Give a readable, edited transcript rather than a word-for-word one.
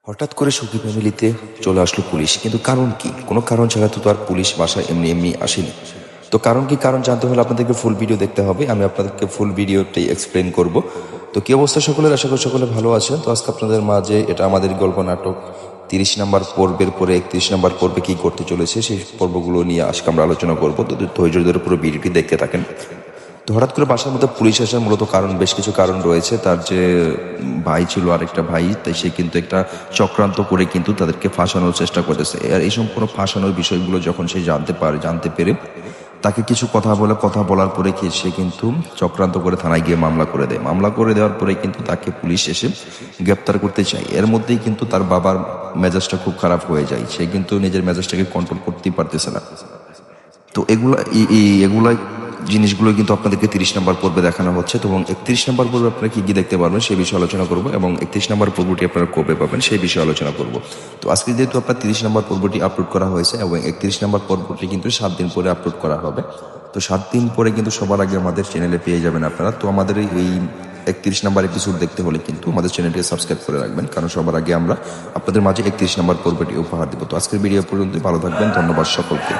হঠাৎ করে সুখী ফ্যামিলিতে চলে আসলো পুলিশ, কিন্তু কারণ কি? কোনো কারণ ছাড়া তো আর পুলিশ বাসায় এমনি এমনি আসেনি। তো কারণ কি? কারণ জানতে হলে আপনাদেরকে ফুল ভিডিও দেখতে হবে। আমি আপনাদেরকে ফুল ভিডিওটাই এক্সপ্লেন করব। তো কি অবস্থা সকলের? আশা করি সকলে ভালো আছেন। তো আজকে আপনাদের মাঝে এটা আমাদের গল্প নাটক 30 নম্বর পর্বের পরে 31 নম্বর পর্বে কি করতে চলেছে সেই পর্বগুলো নিয়ে আজকে আমরা আলোচনা করবো। তো ধৈর্য ধরে পুরো ভিডিওটি দেখতে থাকেন। তো হঠাৎ করে বাসার মধ্যে পুলিশ আসার মূলত কারণ, বেশ কিছু কারণ রয়েছে। তার যে ভাই ছিল, আরেকটা ভাই, তাই সে কিন্তু একটা চক্রান্ত করে কিন্তু তাদেরকে ফাঁসানোর চেষ্টা করতেছে। আর এই সম্পূর্ণ ফাঁসানোর বিষয়গুলো যখন সে জানতে পেরে তাকে কিছু কথা বলার পরে কি সে কিন্তু চক্রান্ত করে থানায় গিয়ে মামলা করে দেয়। মামলা করে দেওয়ার পরে কিন্তু তাকে পুলিশ এসে গ্রেপ্তার করতে চায়। এর মধ্যেই কিন্তু তার বাবার মেজাজটা খুব খারাপ হয়ে যায়। সে কিন্তু নিজের মেজাজটাকে কন্ট্রোল করতেই পারতেছে না। তো এগুলা জিনিসগুলো কিন্তু আপনাদেরকে 30 নম্বর পর্বে দেখানো হচ্ছে। তো এবং 31 নম্বর পর্বে আপনারা কি কি দেখতে পারবেন সেই বিষয়ে আলোচনা করব, এবং 31 নম্বর পর্বটি আপনারা কবে পাবেন সেই বিষয়ে আলোচনা করব। তো আজকে যেহেতু আপনার 30 নম্বর পর্বটি আপলোড করা হয়েছে এবং 31 নম্বর পর্বটি কিন্তু 7 দিন পরে আপলোড করা হবে। তো 7 দিন পরে কিন্তু সবার আগে আমাদের চ্যানেলে পেয়ে যাবেন আপনারা। তো আমাদের এই 31 নম্বর এপিসোড দেখতে হলে কিন্তু আমাদের চ্যানেলটিকে সাবস্ক্রাইব করে রাখবেন, কারণ সবার আগে আমরা আপনাদের মাঝে 31 নম্বর পর্বটি উপহার দেবো। তো আজকের ভিডিও পর্যন্ত ভালো থাকবেন। ধন্যবাদ সকলকে।